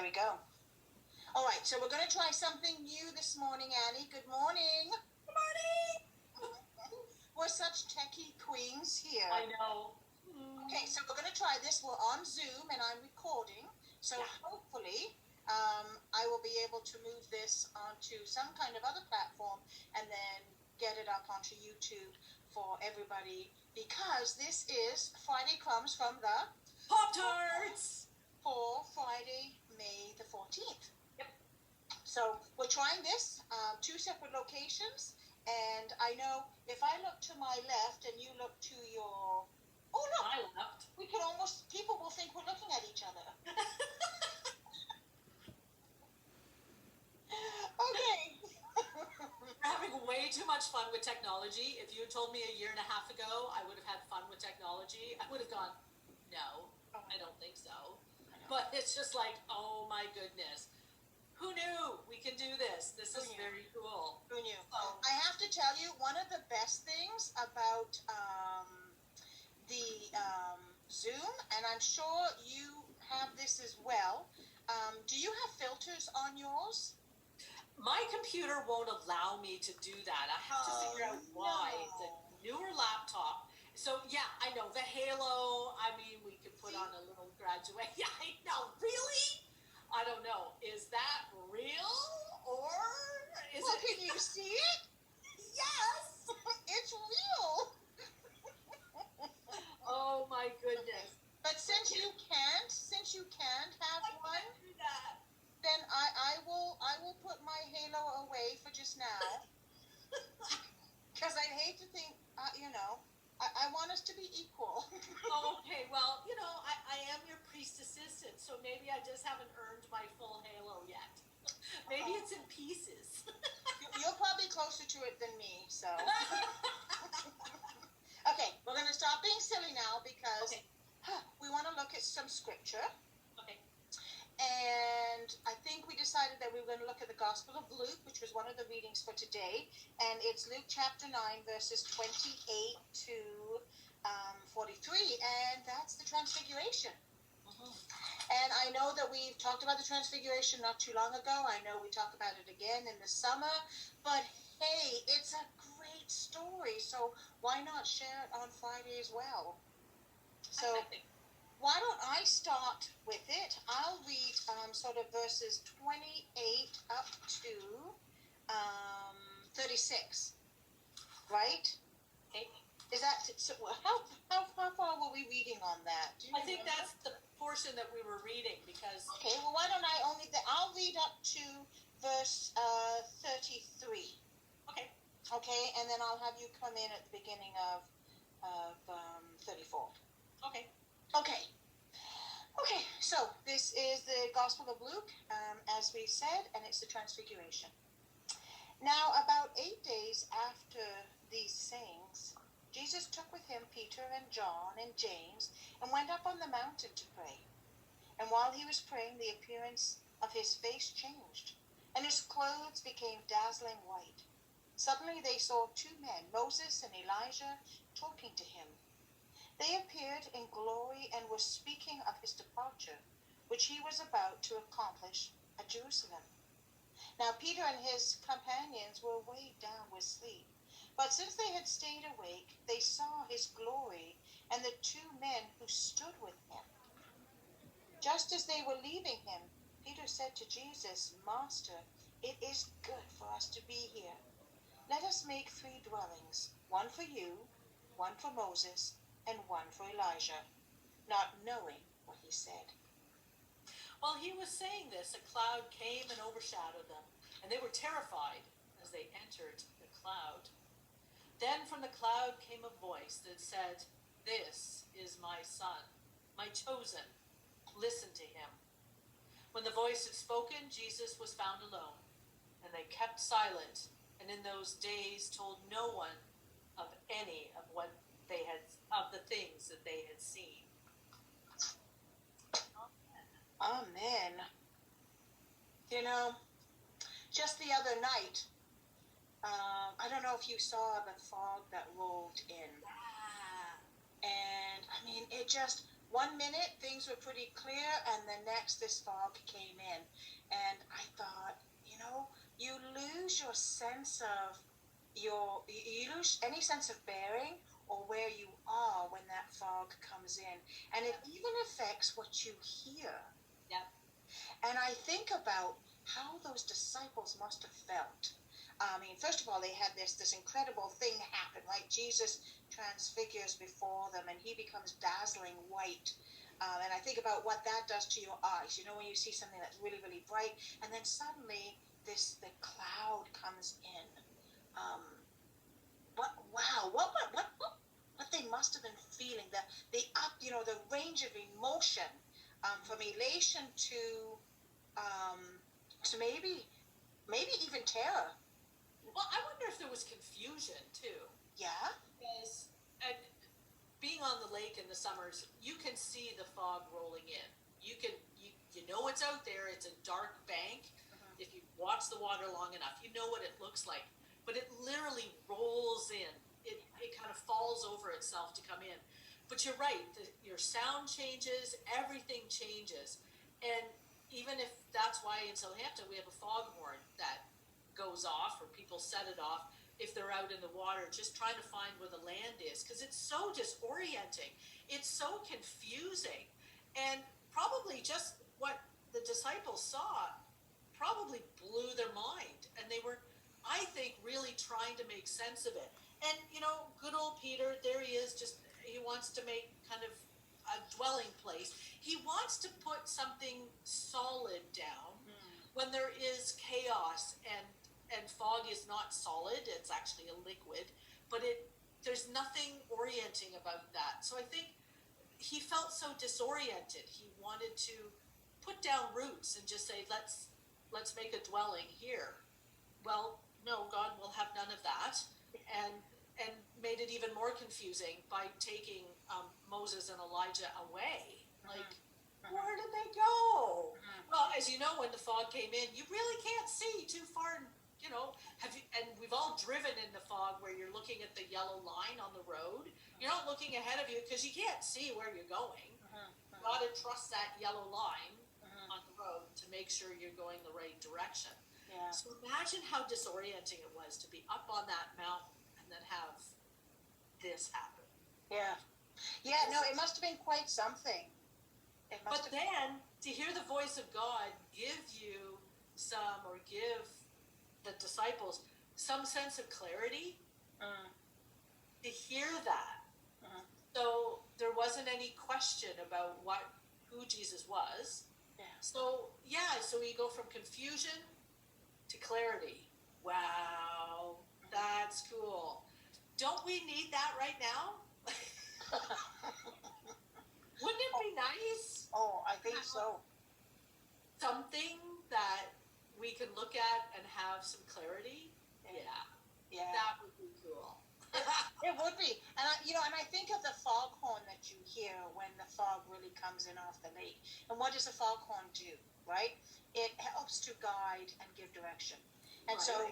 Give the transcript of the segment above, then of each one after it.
we go. All right, so we're going to try something new this morning, Annie. Good morning. Good morning. We're such techie queens here. I know. Okay, so we're going to try this. We're on Zoom and I'm recording. So hopefully I will be able to move this onto some kind of other platform and then get it up onto YouTube for everybody, because this is Friday Crumbs from the Pop Tarts for Friday, May the 14th. Yep. So we're trying this, two separate locations, and I know if I look to my left and you look to your, oh look, my left, we could almost, people will think we're looking at each other. Okay. We're having way too much fun with technology. If you had told me a year and a half ago I would have had fun with technology, I would have gone, no, I don't think so. But it's just like, oh my goodness. Who knew we can do this? This is very cool. Who knew? I have to tell you, one of the best things about the Zoom, and I'm sure you have this as well, do you have filters on yours? My computer won't allow me to do that. I have to figure out why. No. It's a newer laptop. So yeah, I know the halo. I mean, we could put on a little graduate. Yeah, I know. Really? I don't know. Is that real or is Well, it? can you see it? Yes. It's real. Oh my goodness. But since you can't have one, do that. then I will put my halo away for just now, because I'd hate to think, I want us to be equal. Okay, well, I am your priest assistant, so maybe I just haven't earned my full halo yet. Maybe it's in pieces. You're probably closer to it than me, so. Okay, we're going to stop being silly now because we want to look at some scripture. Okay. And I think we decided that we were going to look at the Gospel of Luke, which was one of the readings for today. And it's Luke chapter 9, verses 28 to 43. And that's the Transfiguration. And I know that we've talked about the Transfiguration not too long ago. I know we talk about it again in the summer. But hey, it's a great story. So why not share it on Friday as well? So why don't I start with it? I'll read sort of verses 28 up to 36. Right? Okay. Is that so? How far were we reading on that? I think that's the portion that we were reading because. Okay. Well, why don't I'll read up to verse 33. Okay. Okay, and then I'll have you come in at the beginning of 34. Okay. Okay. Okay, so this is the Gospel of Luke, as we said, and it's the Transfiguration. Now, about 8 days after these sayings, Jesus took with him Peter and John and James and went up on the mountain to pray. And while he was praying, the appearance of his face changed, and his clothes became dazzling white. Suddenly they saw two men, Moses and Elijah, talking to him. They appeared in glory and were speaking of his departure, which he was about to accomplish at Jerusalem. Now Peter and his companions were weighed down with sleep, but since they had stayed awake, they saw his glory and the two men who stood with him. Just as they were leaving him, Peter said to Jesus, "Master, it is good for us to be here. Let us make 3 dwellings, one for you, one for Moses, and one for Elijah," not knowing what he said. While he was saying this, a cloud came and overshadowed them, and they were terrified as they entered the cloud. Then from the cloud came a voice that said, "This is my son, my chosen. Listen to him." When the voice had spoken, Jesus was found alone, and they kept silent, and in those days told no one of any of what they had, of the things that they had seen. Amen. Just the other night, I don't know if you saw the fog that rolled in. And I mean, it just one minute things were pretty clear, and the next this fog came in, and I thought, you lose your sense of you lose any sense of bearing or where you are when that fog comes in, and it even affects what you hear. Yep. And I think about how those disciples must have felt. I mean, first of all, they had this incredible thing happen, right? Jesus transfigures before them, and he becomes dazzling white. And I think about what that does to your eyes. When you see something that's really, really bright, and then suddenly the cloud comes in. What they must have been feeling, the range of emotion, from elation to maybe even terror. Well, I wonder if there was confusion too. Yeah. Because being on the lake in the summers, you can see the fog rolling in. You know it's out there. It's a dark bank. If you watch the water long enough, you know what it looks like. But it literally rolls in. It kind of falls over itself to come in. But you're right. Your sound changes. Everything changes. And even if that's why in Southampton we have a foghorn that goes off, or people set it off if they're out in the water just trying to find where the land is, because it's so disorienting. It's so confusing. And probably just what the disciples saw probably blew their mind, and they were, I think, really trying to make sense of it. And good old Peter, there he is, he wants to make kind of a dwelling place. He wants to put something solid down when there is chaos, and fog is not solid. It's actually a liquid, but there's nothing orienting about that. So I think he felt so disoriented. He wanted to put down roots and just say, let's make a dwelling here. Well, no, God will have none of that, and made it even more confusing by taking Moses and Elijah away. Like, where did they go? Well, as you know, when the fog came in, you really can't see too far. And we've all driven in the fog where you're looking at the yellow line on the road. You're not looking ahead of you because you can't see where you're going. You got to trust that yellow line on the road to make sure you're going the right direction. Yeah. So imagine how disorienting it was to be up on that mountain and then have this happen. Yeah. Yeah, no, it must have been quite something. But then to hear the voice of God give the disciples some sense of clarity, to hear that. So there wasn't any question about who Jesus was. Yeah. So you go from confusion to clarity. Wow, that's cool. Don't we need that right now? Wouldn't it be nice? Oh, I think so. Something that we can look at and have some clarity. Yeah. That would be cool. It would be. And I think of the foghorn that you hear when the fog really comes in off the lake. And what does the foghorn do, right? It helps to guide and give direction. And so,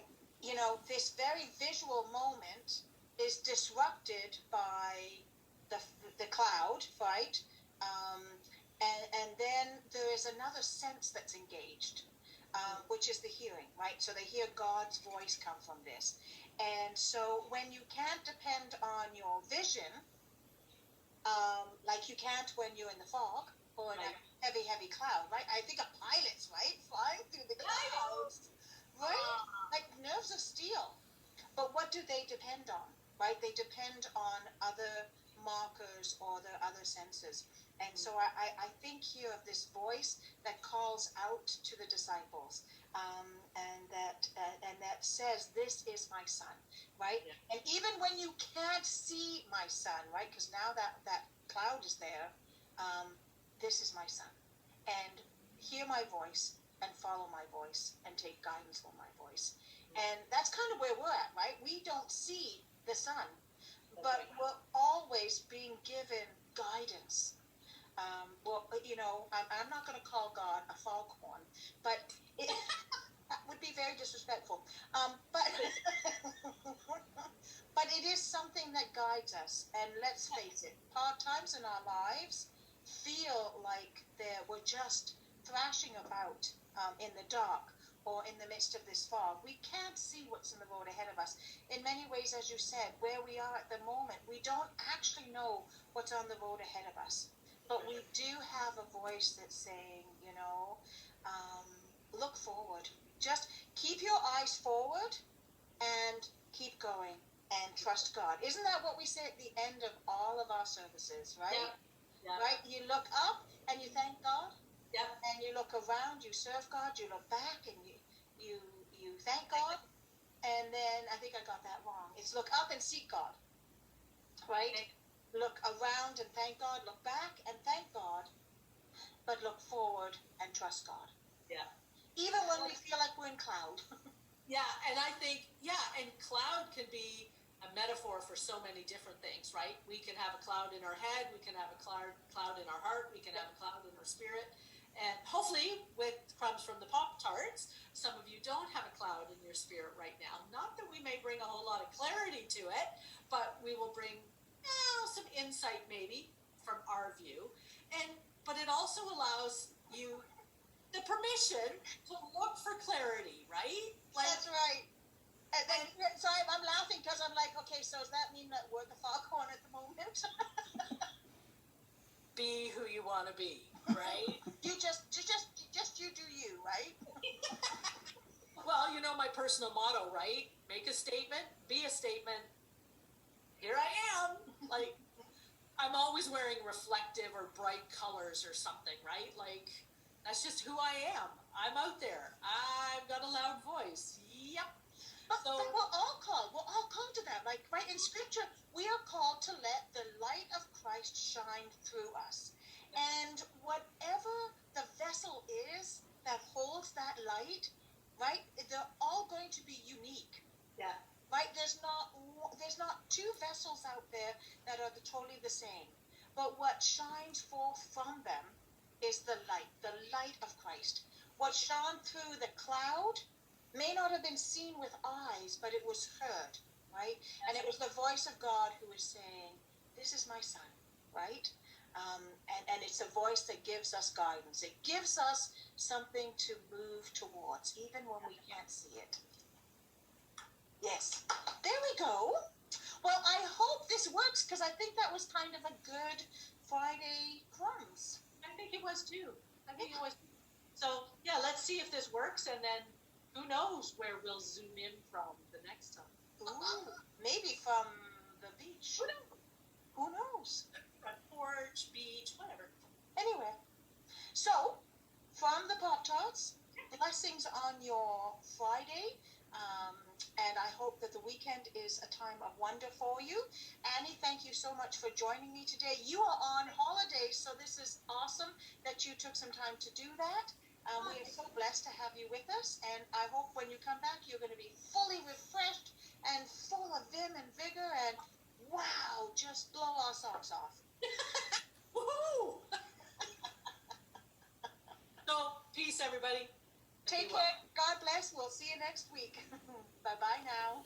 this very visual moment is disrupted by the cloud, right? And then there is another sense that's engaged, which is the hearing, right? So they hear God's voice come from this. And so when you can't depend on your vision, like you can't when you're in the fog or in a heavy, heavy cloud, right? I think of pilots, right? Flying through the clouds, right? Like nerves of steel. But what do they depend on, right? They depend on other markers or their other senses. And so I think here of this voice that calls out to the disciples, and that says, "This is my son," right? Yeah. And even when you can't see my son, right? Because now that cloud is there, this is my son, and hear my voice and follow my voice and take guidance from my voice. And that's kind of where we're at, right? We don't see the sun, but we're always being given guidance. I'm not going to call God a foghorn, but that would be very disrespectful. But it is something that guides us. And let's face it, hard times in our lives feel like we're just thrashing about in the dark or in the midst of this fog. We can't see what's in the road ahead of us. In many ways, as you said, where we are at the moment, we don't actually know what's on the road ahead of us. But we do have a voice that's saying, look forward. Just keep your eyes forward and keep going and trust God. Isn't that what we say at the end of all of our services, right? Yeah. Yeah. Right? You look up and you thank God. Yep. And you look around, you serve God, you look back and you thank God. And then I think I got that wrong. It's look up and seek God. Right? Okay. Look around and thank God, look back and thank God, but look forward and trust God. Yeah. Even when we feel like we're in cloud. Yeah, and I think, and cloud can be a metaphor for so many different things, right? We can have a cloud in our head, we can have a cloud in our heart, we can have a cloud in our spirit. And hopefully, with Crumbs from the Pop Tarts, some of you don't have a cloud in your spirit right now. Not that we may bring a whole lot of clarity to it, but we will bring some insight maybe from our view. But it also allows you the permission to look for clarity, right? That's right. So I'm laughing because I'm like, okay, so does that mean that we're the foghorn at the moment? Be who you want to be, right? you just you do you, right? Well, my personal motto, right? Make a statement, be a statement. Here I am. Like, I'm always wearing reflective or bright colors or something, right? Like, that's just who I am. I'm out there. I've got a loud voice. Yep. But we're all called to that. Like, right, in Scripture, we are called to let the light of Christ shine through us. And whatever the vessel is that holds that light, right, they're all going to be unique. Yeah. Right? There's not two vessels out there that are totally the same. But what shines forth from them is the light of Christ. What shone through the cloud may not have been seen with eyes, but it was heard, right? And it was the voice of God who was saying, this is my son, right? And it's a voice that gives us guidance. It gives us something to move towards, even when we can't see it. Yes, there we go. Well, I hope this works because I think that was kind of a good Friday Crumbs. I think it was too. It was. So, let's see if this works, and then who knows where we'll zoom in from the next time. Ooh, maybe from the beach. Who knows? Front porch, beach, whatever. Anyway, so from the Pop Tarts, blessings on your Friday. And I hope that the weekend is a time of wonder for you. Annie, thank you so much for joining me today. You are on holiday, so this is awesome that you took some time to do that. We are so blessed to have you with us, and I hope when you come back, you're going to be fully refreshed and full of vim and vigor, and wow, just blow our socks off. Woohoo! So, peace, everybody. Take care. God bless. We'll see you next week. Bye-bye now.